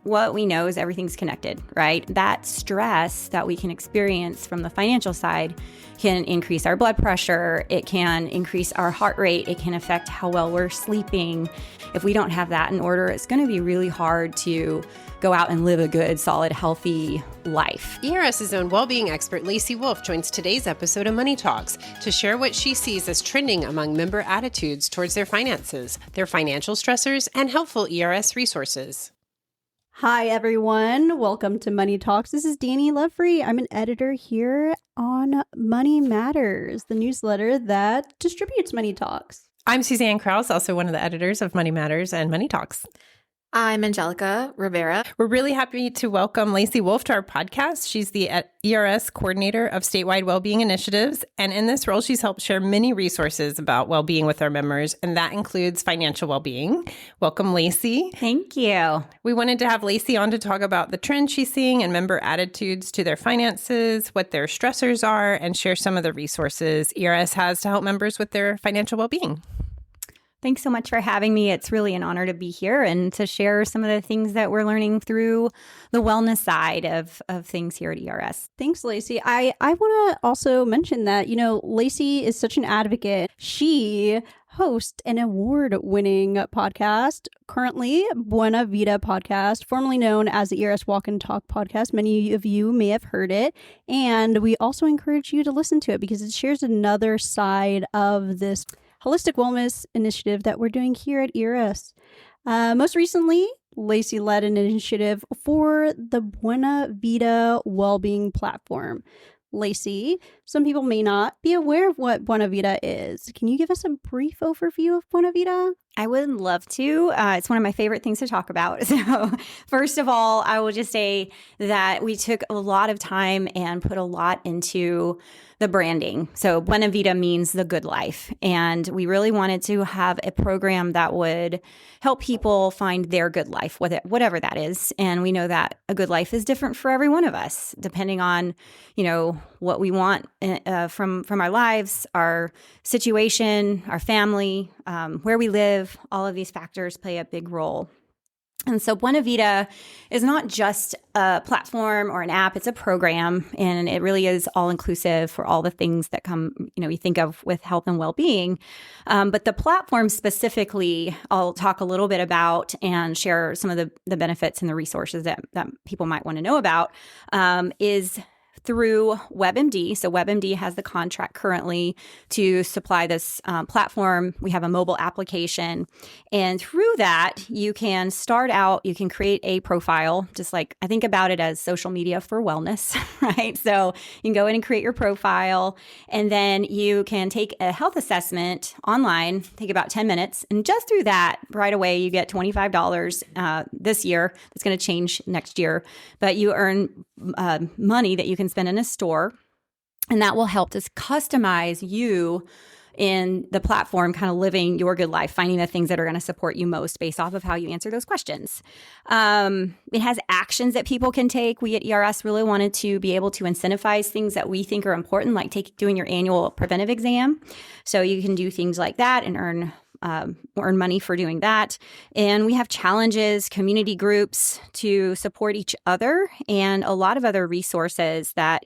what we know is everything's connected, right? That stress that we can experience from the financial side can increase our blood pressure. It can increase our heart rate. It can affect how well we're sleeping. If we don't have that in order, it's going to be really hard to go out and live a good, solid, healthy life. ERS's own well-being expert, Lacy Wolff, joins today's episode of Money Talks to share what she sees as trending among member attitudes towards their finances, their financial stressors, and helpful ERS resources. Hi, everyone. Welcome to Money Talks. This is Dani Lovefree. I'm an editor here on Money Matters, the newsletter that distributes Money Talks. I'm Suzanne Krause, also one of the editors of Money Matters and Money Talks. I'm Angelica Rivera. We're really happy to welcome Lacy Wolff to our podcast. She's the ERS coordinator of statewide wellbeing initiatives. And in this role, she's helped share many resources about wellbeing with our members, and that includes financial wellbeing. Welcome, Lacy. Thank you. We wanted to have Lacy on to talk about the trends she's seeing and member attitudes to their finances, what their stressors are, and share some of the resources ERS has to help members with their financial wellbeing. Thanks so much for having me. It's really an honor to be here and to share some of the things that we're learning through the wellness side of things here at ERS. Thanks, Lacy. I want to also mention that, Lacy is such an advocate. She hosts an award-winning podcast, currently Buena Vida podcast, formerly known as the ERS Walk and Talk podcast. Many of you may have heard it. And we also encourage you to listen to it because it shares another side of this holistic wellness initiative that we're doing here at ERS. Most recently, Lacy led an initiative for the Buena Vida Wellbeing Platform. Lacy, some people may not be aware of what Buena Vida is. Can you give us a brief overview of Buena Vida? I would love to. It's one of my favorite things to talk about. So first of all, I will just say that we took a lot of time and put a lot into the branding. So Buena Vida means the good life. And we really wanted to have a program that would help people find their good life, whatever that is. And we know that a good life is different for every one of us, depending on, what we want from our lives, our situation, our family, where we live. All of these factors play a big role. And so Buena Vida is not just a platform or an app, it's a program, and it really is all-inclusive for all the things that we think of with health and well-being. But the platform specifically, I'll talk a little bit about and share some of the benefits and the resources that people might want to know about, is through WebMD. So WebMD has the contract currently to supply this platform. We have a mobile application. And through that, you can create a profile, just like I think about it as social media for wellness, right? So you can go in and create your profile, and then you can take a health assessment online, take about 10 minutes. And just through that, right away, you get $25 this year. It's going to change next year. But you earn money that you can spend in a store, and that will help to customize you in the platform, kind of living your good life, finding the things that are going to support you most based off of how you answer those questions. It has actions that people can take. We at ERS really wanted to be able to incentivize things that we think are important, like doing your annual preventive exam. So you can do things like that and earn money for doing that. And we have challenges, community groups to support each other, and a lot of other resources that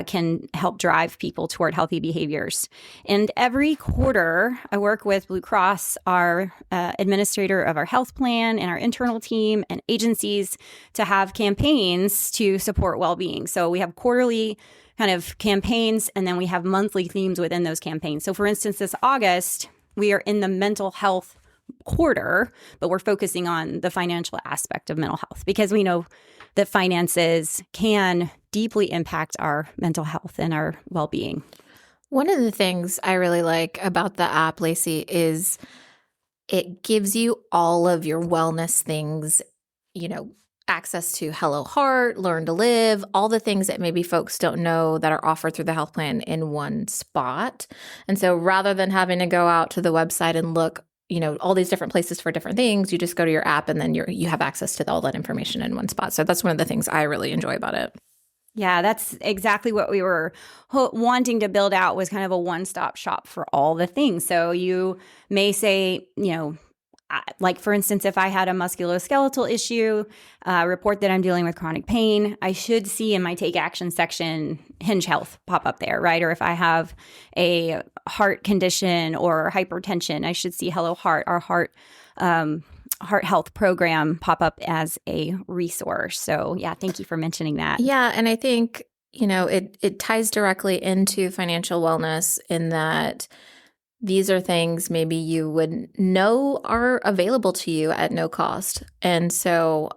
can help drive people toward healthy behaviors. And every quarter, I work with Blue Cross, our administrator of our health plan, and our internal team and agencies to have campaigns to support well-being. So we have quarterly kind of campaigns, and then we have monthly themes within those campaigns. So for instance, this August, we are in the mental health quarter, but we're focusing on the financial aspect of mental health because we know that finances can deeply impact our mental health and our well-being. One of the things I really like about the app, Lacy, is it gives you all of your wellness things, access to Hello Heart, Learn to Live, all the things that maybe folks don't know that are offered through the health plan in one spot. And so rather than having to go out to the website and look, all these different places for different things, you just go to your app and then you have access to all that information in one spot. So that's one of the things I really enjoy about it. Yeah, that's exactly what we were wanting to build out, was kind of a one-stop shop for all the things. So you may say, like, for instance, if I had a musculoskeletal issue, report that I'm dealing with chronic pain, I should see in my take action section Hinge Health pop up there, right? Or if I have a heart condition or hypertension, I should see Hello Heart, our heart health program, pop up as a resource. So yeah, thank you for mentioning that. Yeah. And I think, it ties directly into financial wellness in that these are things maybe you would know are available to you at no cost. And so,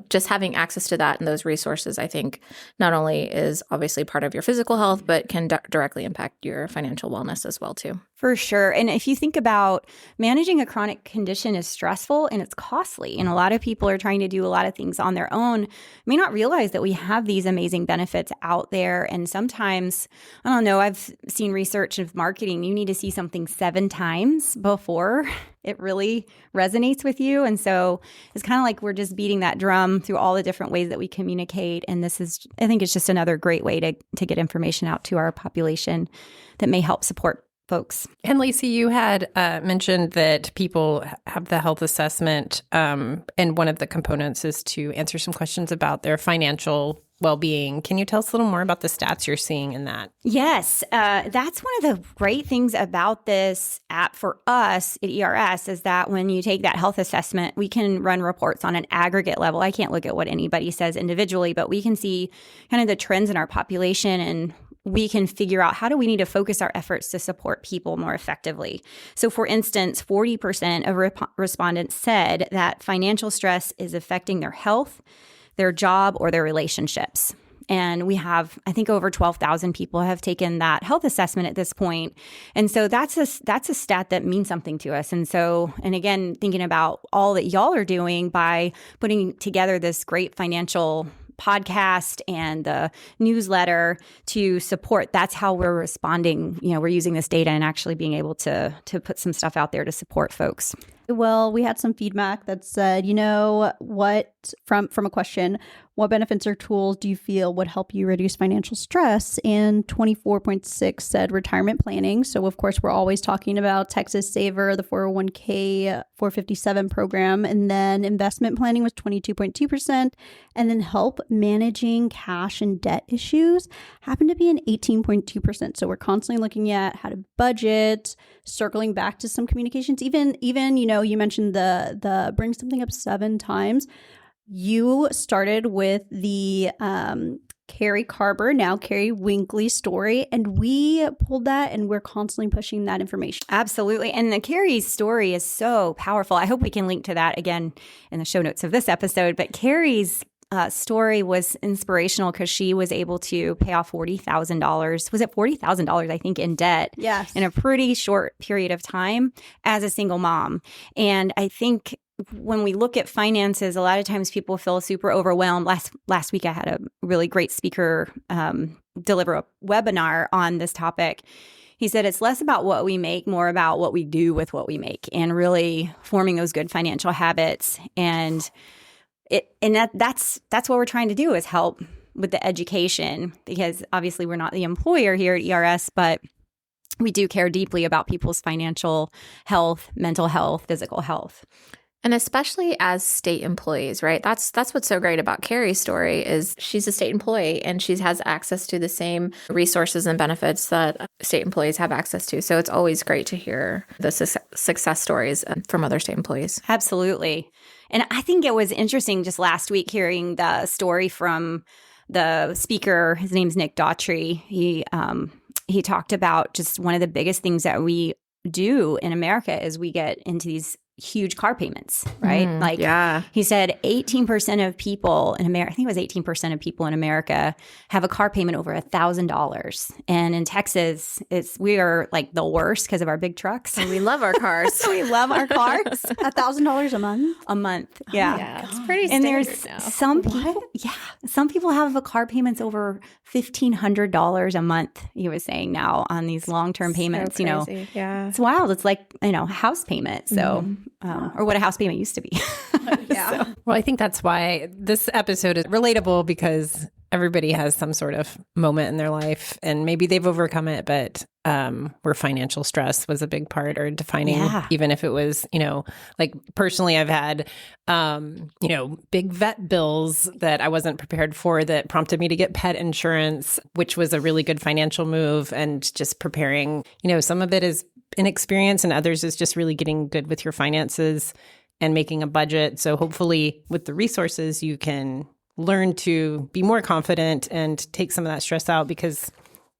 just having access to that and those resources, I think not only is obviously part of your physical health, but can directly impact your financial wellness as well, too. For sure. And if you think about managing a chronic condition is stressful and it's costly. And a lot of people are trying to do a lot of things on their own, may not realize that we have these amazing benefits out there. And sometimes, I don't know, I've seen research of marketing, you need to see something 7 times before it really resonates with you. And so it's kind of like we're just beating that drum through all the different ways that we communicate. And this is, I think it's just another great way to get information out to our population that may help support folks. And Lacy, you had mentioned that people have the health assessment, and one of the components is to answer some questions about their financial well-being. Can you tell us a little more about the stats you're seeing in that? Yes, that's one of the great things about this app for us at ERS is that when you take that health assessment, we can run reports on an aggregate level. I can't look at what anybody says individually, but we can see kind of the trends in our population, and we can figure out how do we need to focus our efforts to support people more effectively. So for instance, 40% of respondents said that financial stress is affecting their health, their job, or their relationships. And we have, I think, over 12,000 people have taken that health assessment at this point. And so that's a stat that means something to us. And so, and again, thinking about all that y'all are doing by putting together this great financial podcast and the newsletter to support, that's how we're responding. We're using this data and actually being able to put some stuff out there to support folks. Well, we had some feedback that said, what, from a question, what benefits or tools do you feel would help you reduce financial stress? And 24.6 said retirement planning. So, of course, we're always talking about Texas Saver, the 401k 457 program. And then investment planning was 22.2%. And then help managing cash and debt issues happened to be an 18.2%. So we're constantly looking at how to budget, circling back to some communications. Even you mentioned the bring something up 7 times. You started with the Carrie Carber, now Carrie Winkley story, and we pulled that and we're constantly pushing that information. Absolutely. And the Carrie's story is so powerful. I hope we can link to that again in the show notes of this episode. But Carrie's story was inspirational because she was able to pay off $40,000. Was it $40,000, I think, in debt? Yes. In a pretty short period of time as a single mom. And I think when we look at finances, a lot of times people feel super overwhelmed. Last week, I had a really great speaker deliver a webinar on this topic. He said it's less about what we make, more about what we do with what we make, and really forming those good financial habits. And that's what we're trying to do, is help with the education, because obviously we're not the employer here at ERS, but we do care deeply about people's financial health, mental health, physical health. And especially as state employees, right? That's what's so great about Carrie's story is she's a state employee and she has access to the same resources and benefits that state employees have access to. So it's always great to hear the success stories from other state employees. Absolutely. And I think it was interesting just last week hearing the story from the speaker. His name's Nick Daughtry. He talked about just one of the biggest things that we do in America is we get into these huge car payments, right? He said 18% of people in America, I think it was 18% of people in America have a car payment over $1,000. And in Texas, we are like the worst because of our big trucks. And we love our cars. We love our cars. $1,000 a month? A month, yeah. Yeah, it's pretty and standard there's now. Some people have a car payments over $1,500 a month, he was saying now on these long-term payments, So crazy. Yeah. It's wild. It's like, a house payment. So, or what a house payment used to be. Yeah. Well, I think that's why this episode is relatable, because everybody has some sort of moment in their life and maybe they've overcome it, but where financial stress was a big part or defining, even if it was, like personally, I've had, big vet bills that I wasn't prepared for that prompted me to get pet insurance, which was a really good financial move. And just preparing, some of it is inexperience and others is just really getting good with your finances and making a budget. So hopefully with the resources, you can learn to be more confident and take some of that stress out, because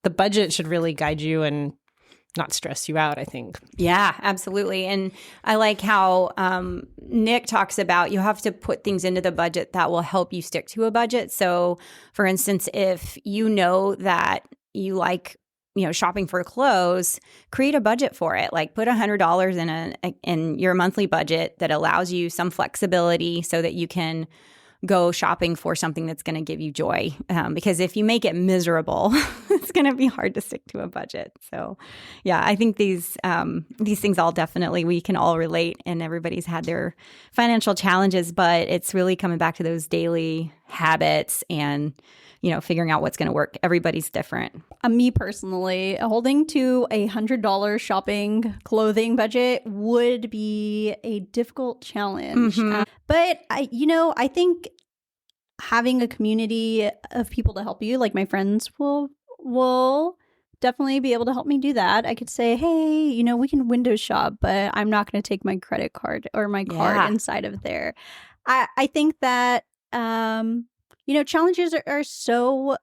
the budget should really guide you and not stress you out, I think. Yeah, absolutely. And I like how Nick talks about you have to put things into the budget that will help you stick to a budget. So for instance, if you know that you like shopping for clothes, create a budget for it. Like put $100 in your monthly budget that allows you some flexibility so that you can go shopping for something that's going to give you joy. Because if you make it miserable, it's going to be hard to stick to a budget. So yeah, I think these things all definitely, we can all relate, and everybody's had their financial challenges, but it's really coming back to those daily habits and figuring out what's going to work. Everybody's different. Me personally, holding to $100 shopping clothing budget would be a difficult challenge. But I think having a community of people to help you, like my friends will definitely be able to help me do that. I could say, hey, we can window shop, but I'm not going to take my credit card or my card inside of there. I think that challenges are so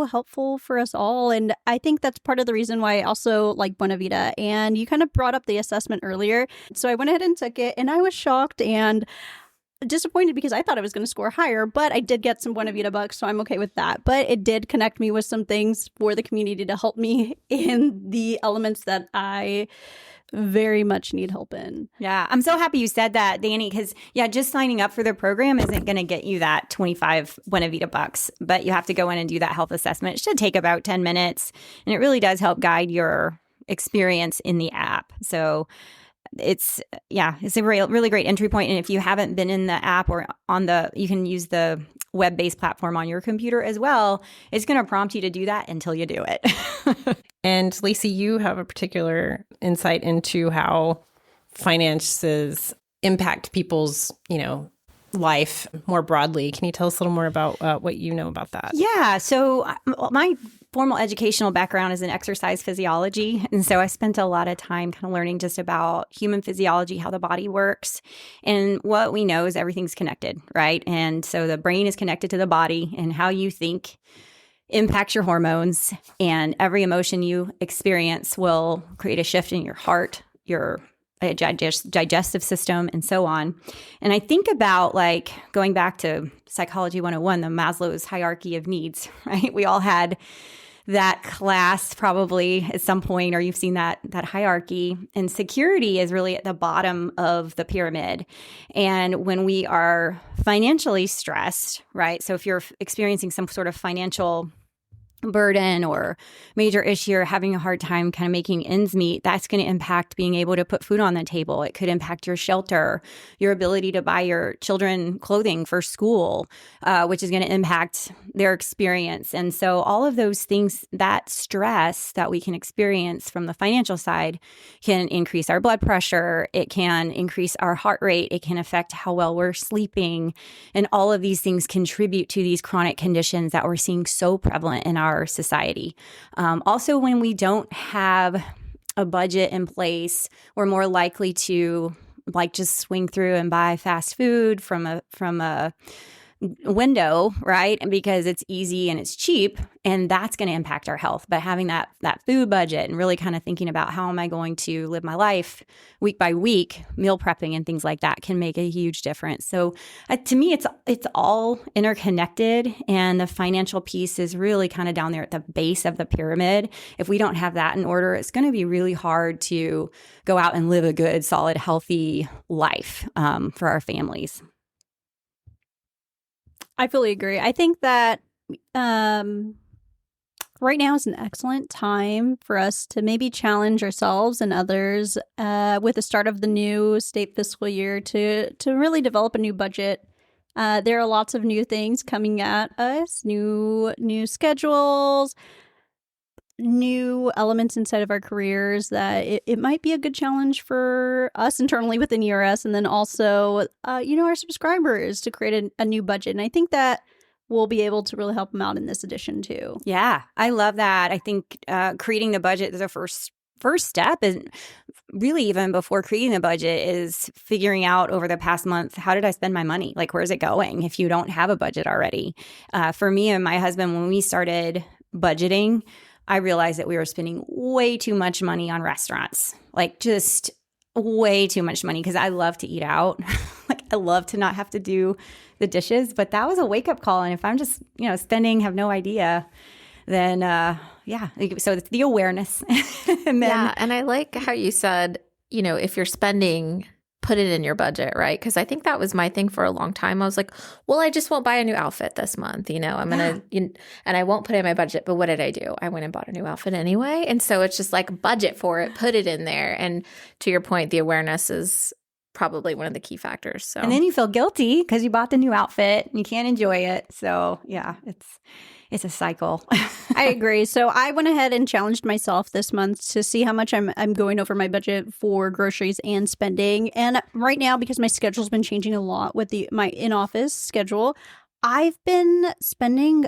helpful for us all. And I think that's part of the reason why I also like Buena Vida. And you kind of brought up the assessment earlier. So I went ahead and took it, and I was shocked and disappointed because I thought I was going to score higher, but I did get some Buena Vida bucks, so I'm okay with that. But it did connect me with some things for the community to help me in the elements that I very much need help in. Yeah, I'm so happy you said that, Dani, because just signing up for the program isn't going to get you that 25 Buena Vida bucks, but you have to go in and do that health assessment. It should take about 10 minutes, and it really does help guide your experience in the app. So it's a really great entry point. And if you haven't been in the app or you can use the web-based platform on your computer as well. It's going to prompt you to do that until you do it. And Lacy, you have a particular insight into how finances impact people's, life more broadly. Can you tell us a little more about what you know about that? Yeah. So my formal educational background is in exercise physiology. And so I spent a lot of time kind of learning just about human physiology, how the body works. And what we know is everything's connected, right? And so the brain is connected to the body, and how you think impacts your hormones, and every emotion you experience will create a shift in your heart, your digestive system, and so on. And I think about going back to Psychology 101, the Maslow's hierarchy of needs, right? We all had that class probably at some point, or you've seen that hierarchy. And security is really at the bottom of the pyramid. And when we are financially stressed, right? So if you're experiencing some sort of financial burden or major issue, or having a hard time kind of making ends meet, that's going to impact being able to put food on the table. It could impact your shelter, your ability to buy your children clothing for school, which is going to impact their experience. And so all of those things, that stress that we can experience from the financial side, can increase our blood pressure. It can increase our heart rate. It can affect how well we're sleeping. And all of these things contribute to these chronic conditions that we're seeing so prevalent in our society. Also, when we don't have a budget in place, we're more likely to just swing through and buy fast food from a window, right? Because it's easy and it's cheap, and that's going to impact our health. But having that food budget and really kind of thinking about how am I going to live my life week by week, meal prepping and things like that can make a huge difference. So to me, it's all interconnected, and the financial piece is really kind of down there at the base of the pyramid. If we don't have that in order, it's going to be really hard to go out and live a good, solid, healthy life for our families. I fully agree. I think that right now is an excellent time for us to maybe challenge ourselves and others with the start of the new state fiscal year to really develop a new budget There are lots of new things coming at us, new schedules, new elements inside of our careers that it might be a good challenge for us internally within ERS, and then also, our subscribers to create a new budget. And I think that we'll be able to really help them out in this edition too. Yeah, I love that. I think creating the budget is the first step, and really even before creating the budget is figuring out over the past month, how did I spend my money? Like, where's it going if you don't have a budget already? For me and my husband, when we started budgeting, I realized that we were spending way too much money on restaurants, like just way too much money, because I love to eat out. Like, I love to not have to do the dishes, but that was a wake up call. And if I'm just, spending, have no idea, then so it's the awareness. And then, and I like how you said, if you're spending, put it in your budget, right? Because I think that was my thing for a long time. I was like, well, I just won't buy a new outfit this month. I'm going to, and I won't put it in my budget. But what did I do? I went and bought a new outfit anyway. And so it's just like budget for it, put it in there. And to your point, the awareness is probably one of the key factors. So, and then you feel guilty because you bought the new outfit and you can't enjoy it. So yeah, it's a cycle. I agree. So I went ahead and challenged myself this month to see how much I'm going over my budget for groceries and spending. And right now, because my schedule's been changing a lot with my in-office schedule, I've been spending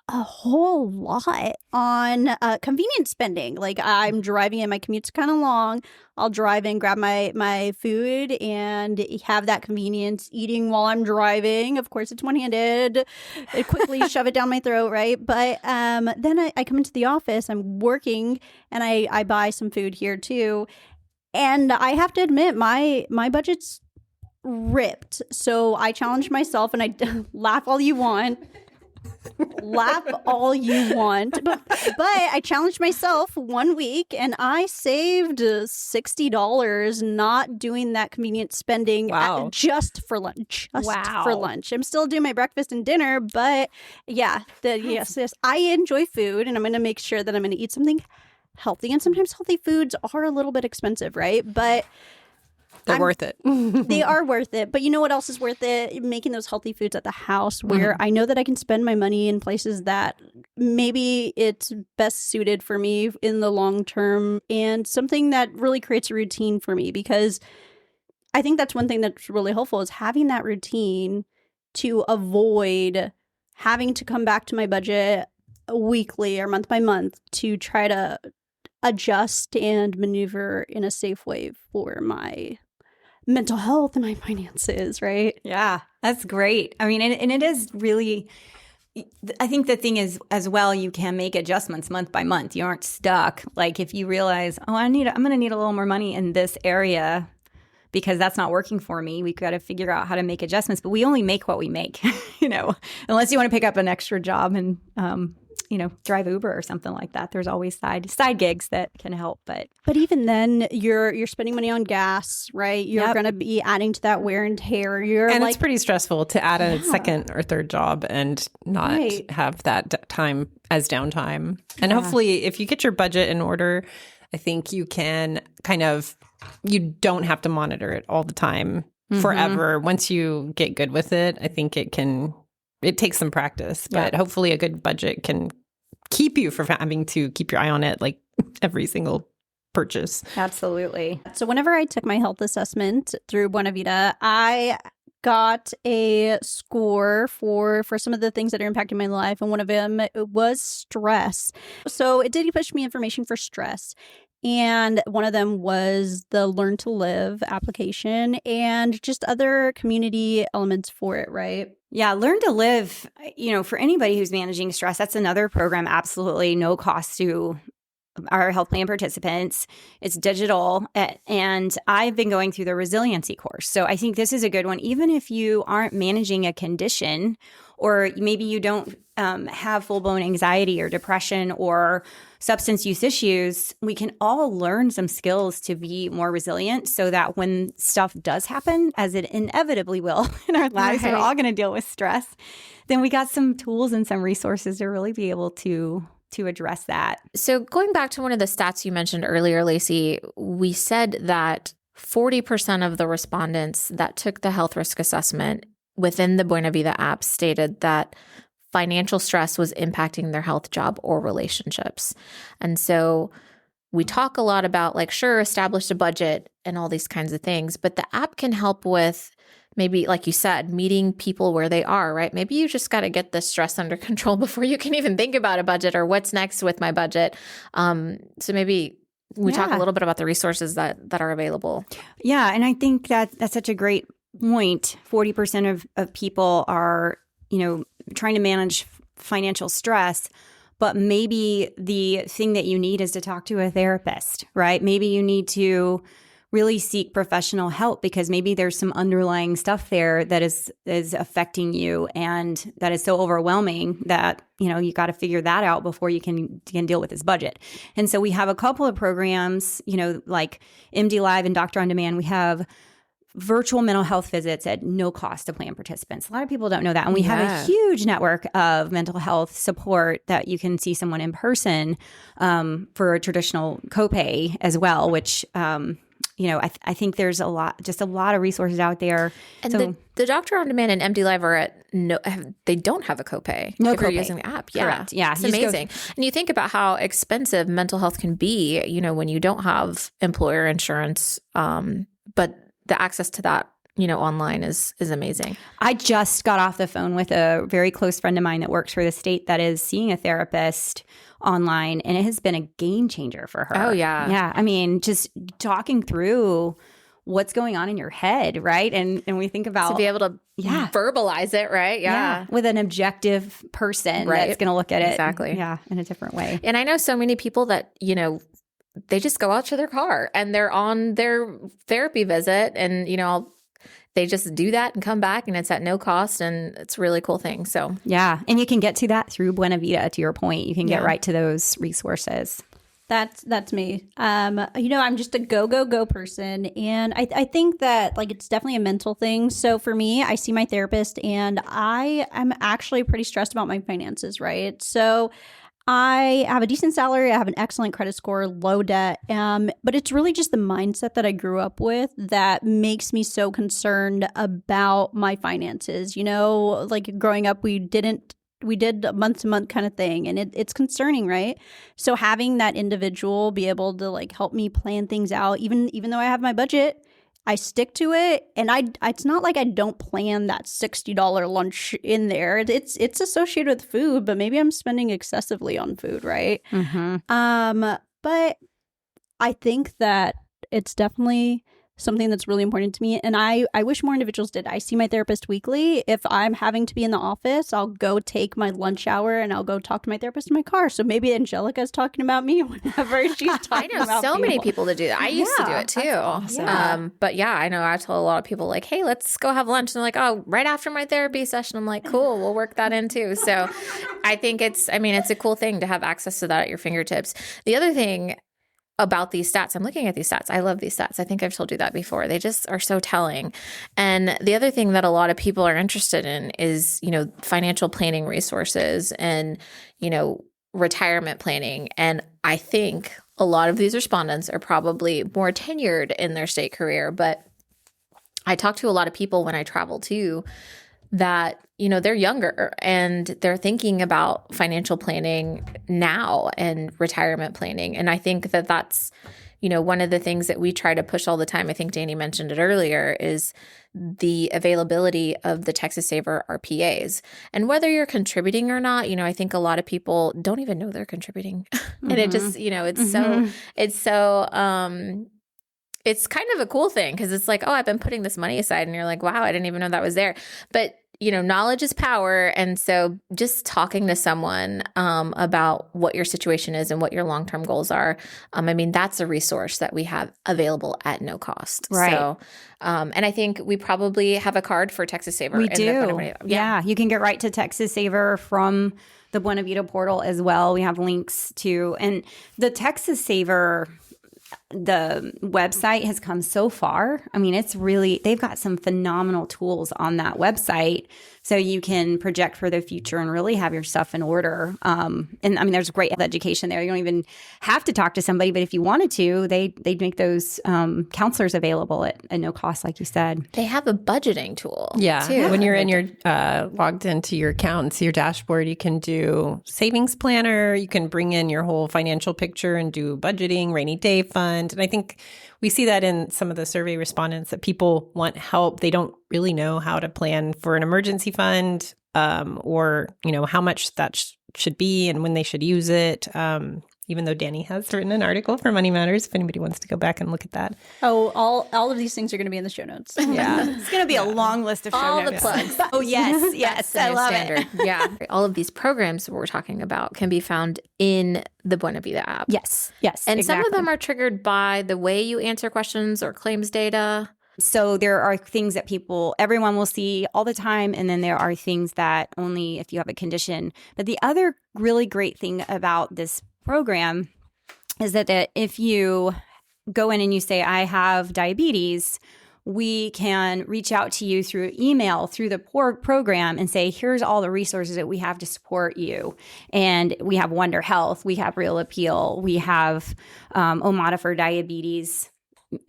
a whole lot on convenience spending. Like, I'm driving and my commute's kind of long. I'll drive and grab my food and have that convenience eating while I'm driving. Of course, it's one-handed. I quickly shove it down my throat, right? But then I come into the office, I'm working, and I buy some food here too. And I have to admit, my budget's ripped. So I challenge myself, and I laugh all you want. Laugh all you want, but I challenged myself 1 week and I saved $60 not doing that convenient spending. Wow. Just for lunch. For lunch. I'm still doing my breakfast and dinner, but yes, I enjoy food, and I'm going to make sure that I'm going to eat something healthy. And sometimes healthy foods are a little bit expensive, right? But they're worth it. They are worth it. But you know what else is worth it? Making those healthy foods at the house, where I know that I can spend my money in places that maybe it's best suited for me in the long term, and something that really creates a routine for me. Because I think that's one thing that's really helpful, is having that routine to avoid having to come back to my budget weekly or month by month to try to adjust and maneuver in a safe way for my mental health and my finances, right? Yeah, that's great. I mean, and it is really, I think the thing is as well, you can make adjustments month by month. You aren't stuck. Like, if you realize, I'm going to need a little more money in this area because that's not working for me, we've got to figure out how to make adjustments. But we only make what we make, unless you want to pick up an extra job and, drive Uber or something like that. There's always side gigs that can help. But even then, you're spending money on gas, right? You're going to be adding to that wear and tear. It's pretty stressful to add a second or third job and not have that time as downtime. And hopefully, if you get your budget in order, I think you can you don't have to monitor it all the time forever. Once you get good with it, I think it takes some practice, but hopefully a good budget can keep you from having to keep your eye on it like every single purchase. Absolutely. So whenever I took my health assessment through Buena Vida, I got a score for some of the things that are impacting my life, and one of them was stress. So it did push me information for stress. And one of them was the Learn to Live application and just other community elements for it, right? Yeah, Learn to Live, for anybody who's managing stress, that's another program, absolutely no cost to our health plan participants. It's digital, and I've been going through the resiliency course. So I think this is a good one, even if you aren't managing a condition, or maybe you don't have full-blown anxiety or depression or substance use issues. We can all learn some skills to be more resilient so that when stuff does happen, as it inevitably will in our lives, we're all going to deal with stress, then we got some tools and some resources to really be able to address that. So going back to one of the stats you mentioned earlier, Lacy, we said that 40% of the respondents that took the health risk assessment within the Buena Vida app stated that financial stress was impacting their health, job, or relationships. And so we talk a lot about like, sure, establish a budget and all these kinds of things, but the app can help with maybe, like you said, meeting people where they are, right? Maybe you just got to get the stress under control before you can even think about a budget or what's next with my budget. So maybe we talk a little bit about the resources that are available. Yeah. And I think that's such a great point. 40% of people are, trying to manage financial stress, but maybe the thing that you need is to talk to a therapist, right? Maybe you need to really seek professional help because maybe there's some underlying stuff there that is affecting you and that is so overwhelming that, you got to figure that out before you can deal with this budget. And so we have a couple of programs, like MD Live and Doctor on Demand. We have virtual mental health visits at no cost to plan participants. A lot of people don't know that. And we have a huge network of mental health support that you can see someone in person for a traditional copay as well, which, I think there's a lot of resources out there. And so, the Doctor on Demand and MD Live are at they don't have a copay. No if you're copay. using the app. Yeah. Correct. Yeah. It's amazing. And you think about how expensive mental health can be, when you don't have employer insurance, but the access to that, online is amazing. I just got off the phone with a very close friend of mine that works for the state that is seeing a therapist online, and it has been a game changer for her. Oh, yeah. Yeah. I mean, just talking through what's going on in your head, right? And we think about to be able to verbalize it, right? Yeah. With an objective person that's going to look at it. Exactly. Yeah. In a different way. And I know so many people that, they just go out to their car and they're on their therapy visit and, they just do that and come back and it's at no cost and it's a really cool thing. So, yeah. And you can get to that through Buena Vida, to your point. You can get right to those resources. That's me. I'm just a go person. And I think that like it's definitely a mental thing. So for me, I see my therapist and I am actually pretty stressed about my finances, right? So I have a decent salary. I have an excellent credit score, low debt. But it's really just the mindset that I grew up with that makes me so concerned about my finances. Like growing up, we did a month to month kind of thing. And it's concerning, right? So having that individual be able to like help me plan things out, even though I have my budget, I stick to it. And it's not like I don't plan that $60 lunch in there. It's associated with food, but maybe I'm spending excessively on food, right? Mm-hmm. But I think that it's definitely something that's really important to me. And I wish more individuals did. I see my therapist weekly. If I'm having to be in the office, I'll go take my lunch hour and I'll go talk to my therapist in my car. So maybe Angelica is talking about me whenever she's talking about I know so many people that do that. I used to do it too. Awesome. But yeah, I know I tell a lot of people like, hey, let's go have lunch. And they're like, oh, right after my therapy session. I'm like, cool, we'll work that in too. So I think it's a cool thing to have access to that at your fingertips. The other thing about these stats, I'm looking at these stats. I love these stats. I think I've told you that before. They just are so telling. And the other thing that a lot of people are interested in is, financial planning resources and, retirement planning. And I think a lot of these respondents are probably more tenured in their state career. But I talk to a lot of people when I travel too that, they're younger and they're thinking about financial planning now and retirement planning. And I think that that's, one of the things that we try to push all the time. I think Dani mentioned it earlier is the availability of the Texas Saver RPAs. And whether you're contributing or not, I think a lot of people don't even know they're contributing. And it just, it's kind of a cool thing because it's like, oh, I've been putting this money aside. And you're like, wow, I didn't even know that was there. But knowledge is power. And so just talking to someone about what your situation is and what your long-term goals are, that's a resource that we have available at no cost. Right. So, and I think we probably have a card for Texas Saver. We do. Yeah. You can get right to Texas Saver from the Buena Vida portal as well. We have links to, and the Texas Saver the website has come so far. I mean, they've got some phenomenal tools on that website. So you can project for the future and really have your stuff in order. And I mean, there's great education there. You don't even have to talk to somebody, but if you wanted to, they'd make those counselors available at no cost, like you said. They have a budgeting tool. Yeah. Too. When you're in your logged into your account and see your dashboard, you can do savings planner. You can bring in your whole financial picture and do budgeting, rainy day fund. And I think we see that in some of the survey respondents that people want help. They don't really know how to plan for an emergency fund or, how much that should be and when they should use it. Even though Dani has written an article for Money Matters, if anybody wants to go back and look at that. Oh, all of these things are going to be in the show notes. Yeah. It's going to be a long list of show All notes. the plugs. Oh, yes. Yes. I love it. Yeah. All of these programs we're talking about can be found in the Buena Vida app. Yes. Yes. And exactly. some of them are triggered by the way you answer questions or claims data. So there are things that everyone will see all the time. And then there are things that only if you have a condition. But the other really great thing about this program is that if you go in and you say, I have diabetes, we can reach out to you through email, through the program and say, here's all the resources that we have to support you. And we have Wonder Health, we have Real Appeal, we have Omada for diabetes.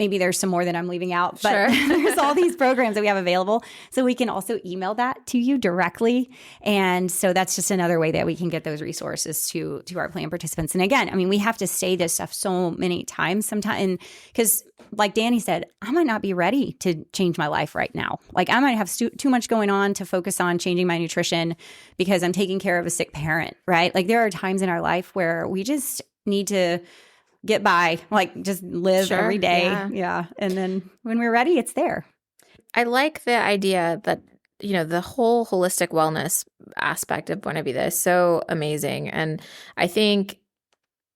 Maybe there's some more that I'm leaving out, but Sure. There's all these programs that we have available. So we can also email that to you directly. And so that's just another way that we can get those resources to our plan participants. And again, I mean, we have to say this stuff so many times sometimes because like Dani said, I might not be ready to change my life right now. Like I might have too much going on to focus on changing my nutrition because I'm taking care of a sick parent, right? Like there are times in our life where we just need to get by, like just live every day. Yeah. And then when we're ready, it's there. I like the idea that, the whole holistic wellness aspect of Buena Vida is so amazing. And I think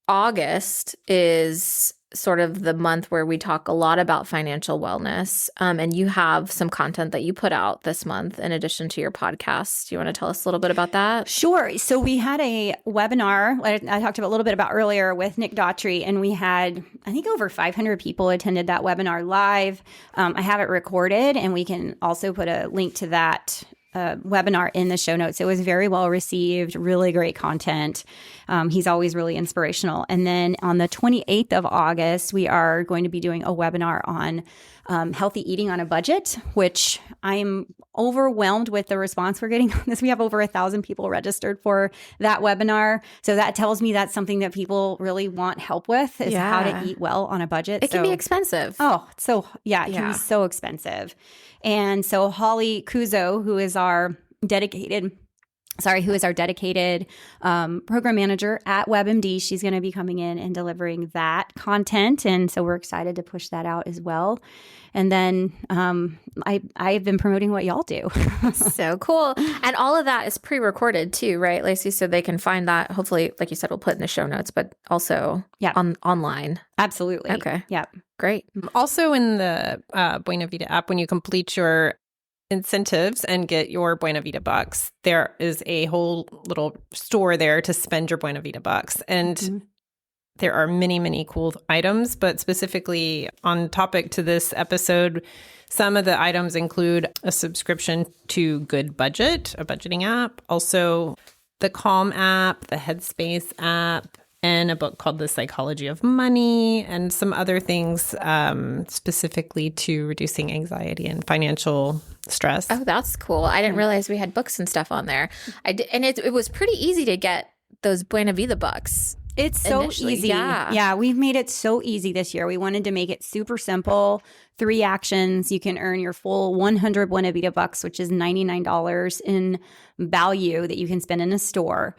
August is sort of the month where we talk a lot about financial wellness. And you have some content that you put out this month in addition to your podcast. Do you want to tell us a little bit about that? Sure. So we had a webinar I talked about a little bit about earlier with Nick Daughtry, and we had, I think, over 500 people attended that webinar live. I have it recorded, and we can also put a link to that webinar in the show notes. It was very well received, really great content. He's always really inspirational. And then on the 28th of August, we are going to be doing a webinar on healthy eating on a budget, which I'm overwhelmed with the response we're getting on this. We have over 1,000 people registered for that webinar. So that tells me that's something that people really want help with is how to eat well on a budget. It can be expensive. Oh, so it can be so expensive. And so Holly Kuzo, who is our dedicated program manager at WebMD, she's going to be coming in and delivering that content. And so we're excited to push that out as well. And then I've been promoting what y'all do. So cool. And all of that is pre-recorded too, right, Lacy? So they can find that, hopefully, like you said, we'll put in the show notes, but also online. Absolutely. Okay. Yep. Great. Also in the Buena Vida app, when you complete your incentives and get your Buena Vida bucks, there is a whole little store there to spend your Buena Vida bucks. And there are many, many cool items, but specifically on topic to this episode, some of the items include a subscription to Good Budget, a budgeting app, also the Calm app, the Headspace app, and a book called The Psychology of Money, and some other things specifically to reducing anxiety and financial stress. Oh, that's cool. I didn't realize we had books and stuff on there. And it was pretty easy to get those Buena Vida bucks. It's so initially. easy. Yeah, we've made it so easy this year. We wanted to make it super simple. 3 actions. You can earn your full 100 Buena Vida bucks, which is $99 in value that you can spend in a store.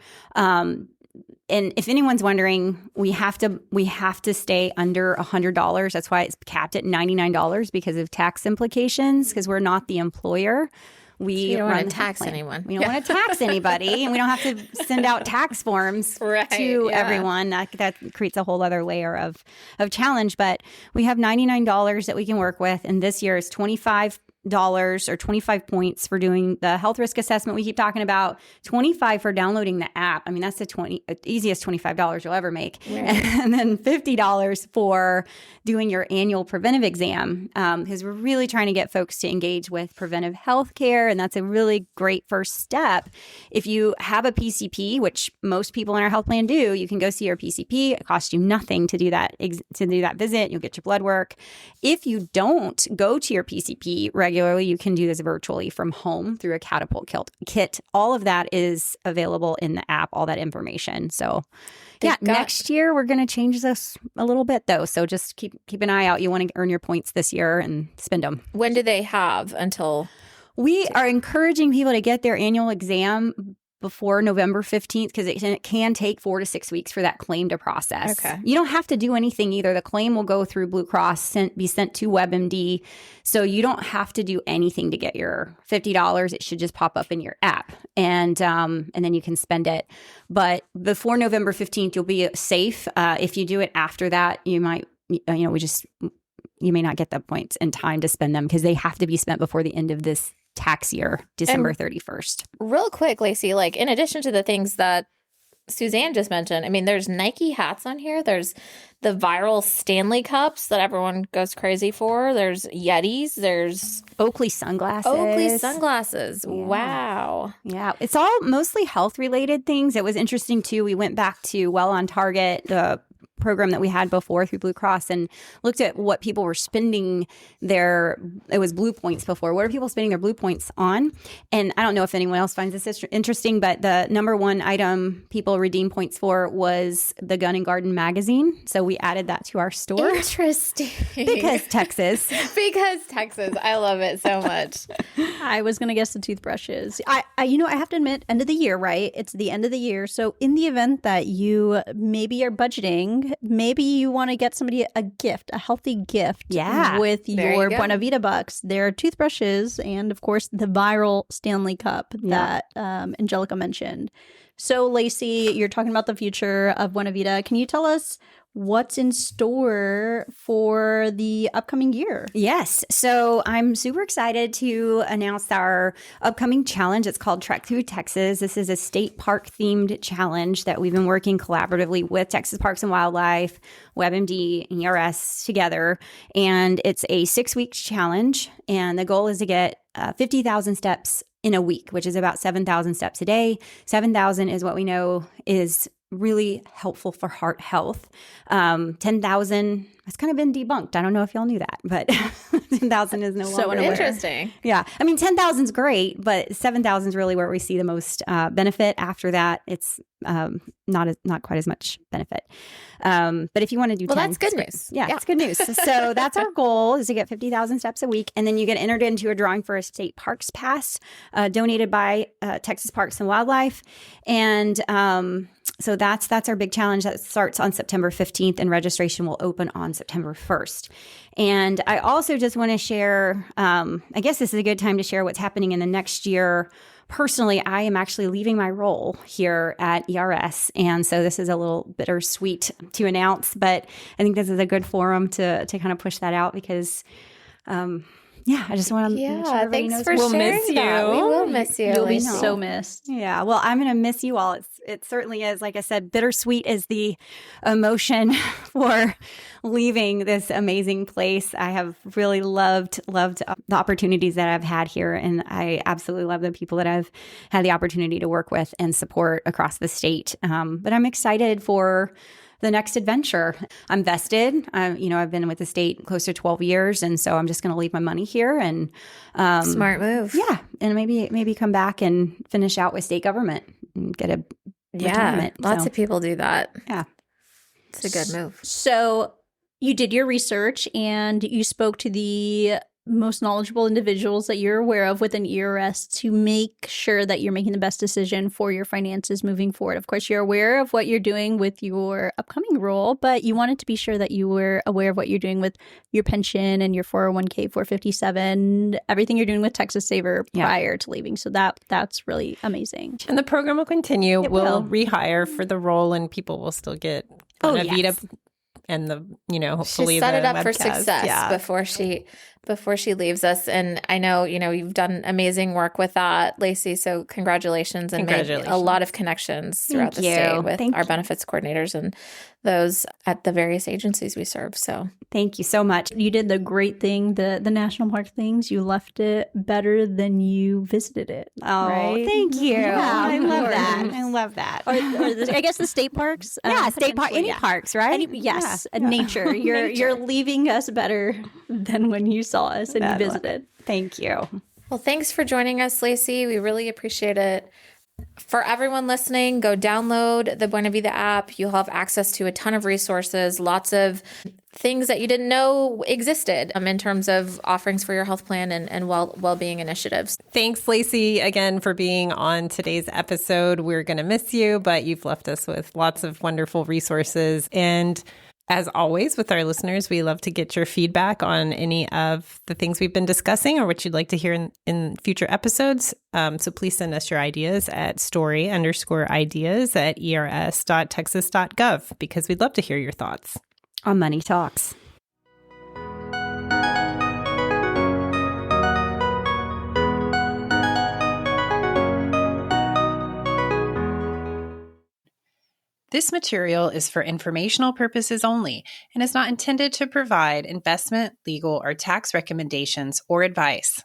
And if anyone's wondering, we have to stay under $100. That's why it's capped at $99 because of tax implications, because we're not the employer. We don't run want the to tax plan. anyone. We don't want to tax anybody, and we don't have to send out tax forms to everyone. That creates a whole other layer of challenge. But we have $99 that we can work with, and this year is 25 or 25 points for doing the health risk assessment we keep talking about, 25 for downloading the app. I mean, that's the easiest $25 you'll ever make. Right. And then $50 for doing your annual preventive exam, because we're really trying to get folks to engage with preventive health care. And that's a really great first step. If you have a PCP, which most people in our health plan do, you can go see your PCP. It costs you nothing to do that visit. You'll get your blood work. If you don't go to your PCP regularly, you can do this virtually from home through a Catapult kit. All of that is available in the app, all that information. So next year we're going to change this a little bit though. So just keep an eye out. You want to earn your points this year and spend them. When do they have until? We are encouraging people to get their annual exam before November 15th, because it can take 4 to 6 weeks for that claim to process. Okay. You don't have to do anything either. The claim will go through Blue Cross, be sent to WebMD. So you don't have to do anything to get your $50. It should just pop up in your app, and then you can spend it. But before November 15th, you'll be safe. If you do it after that, you might, you may not get the points in time to spend them, because they have to be spent before the end of this tax year, December 31st. Real quick, Lacy, like in addition to the things that Suzanne just mentioned, I mean, there's Nike hats on here. There's the viral Stanley cups that everyone goes crazy for. There's Yetis. There's Oakley sunglasses. Yeah. Wow. Yeah. It's all mostly health related things. It was interesting too. We went back to Well on Target, the program that we had before through Blue Cross, and looked at what people were spending it was Blue Points before. What are people spending their Blue Points on? And I don't know if anyone else finds this interesting, but the number one item people redeem points for was the Gun and Garden magazine. So we added that to our store. Interesting. Because Texas. I love it so much. I was going to guess the toothbrushes. I have to admit, end of the year, right? It's the end of the year. So in the event that you maybe are budgeting, maybe you want to get somebody a gift, a healthy gift with your Buena Vida bucks. There are toothbrushes and, of course, the viral Stanley Cup that Angelica mentioned. So, Lacy, you're talking about the future of Buena Vida. Can you tell us what's in store for the upcoming year? Yes. So I'm super excited to announce our upcoming challenge. It's called Trek Through Texas. This is a state park themed challenge that we've been working collaboratively with Texas Parks and Wildlife, WebMD, and ERS together. And it's a 6-week challenge. And the goal is to get 50,000 steps in a week, which is about 7,000 steps a day. 7,000 is what we know is really helpful for heart health. 10,000 has kind of been debunked. I don't know if y'all knew that, but 10,000 is no longer interesting. Yeah. I mean, 10,000 is great, but 7,000 is really where we see the most benefit. After that, it's not quite as much benefit. But if you want to do 10, that's good news. Yeah, it's good news. So that's our goal, is to get 50,000 steps a week. And then you get entered into a drawing for a state parks pass donated by Texas Parks and Wildlife. And so that's our big challenge that starts on September 15th, and registration will open on September 1st. And I also just want to share, I guess this is a good time to share what's happening in the next year. Personally, I am actually leaving my role here at ERS. And so this is a little bittersweet to announce, but I think this is a good forum to kind of push that out, because I just want to make sure everybody knows we'll miss you. We will miss you. You'll be so missed. Yeah, well, I'm going to miss you all. It certainly is. Like I said, bittersweet is the emotion for leaving this amazing place. I have really loved the opportunities that I've had here, and I absolutely love the people that I've had the opportunity to work with and support across the state. But I'm excited for the next adventure. I'm vested. I've been with the state close to 12 years, and so I'm just going to leave my money here and smart move. Yeah, and maybe come back and finish out with state government and get a retirement. Lots of people do that. Yeah, it's a good move. So you did your research and you spoke to the most knowledgeable individuals that you're aware of within ERS to make sure that you're making the best decision for your finances moving forward. Of course, you're aware of what you're doing with your upcoming role, but you wanted to be sure that you were aware of what you're doing with your pension and your 401k, 457, everything you're doing with Texas Saver prior to leaving. So that's really amazing. And the program will continue. We'll rehire for the role, and people will still get Vida and the, hopefully she set the it up webcast. for success before she before she leaves us. And I know, you've done amazing work with that, Lacy. So congratulations, and made a lot of connections throughout the state with our benefits coordinators and those at the various agencies we serve. So thank you so much. You did the great thing, the national park things. You left it better than you visited it. Oh, right? Thank you. Yeah, I love that. I love that. I guess the state parks. State park, any parks, right? Yes, nature. You're leaving us better than when you saw us and you visited. Thank you. Well, thanks for joining us, Lacy. We really appreciate it. For everyone listening, go download the Buena Vida app. You'll have access to a ton of resources, lots of things that you didn't know existed in terms of offerings for your health plan and well-being initiatives. Thanks, Lacy, again for being on today's episode. We're going to miss you, but you've left us with lots of wonderful resources. And as always, with our listeners, we love to get your feedback on any of the things we've been discussing or what you'd like to hear in future episodes. So please send us your ideas at story_ideas@ers.texas.gov, because we'd love to hear your thoughts on Money Talks. This material is for informational purposes only and is not intended to provide investment, legal, or tax recommendations or advice.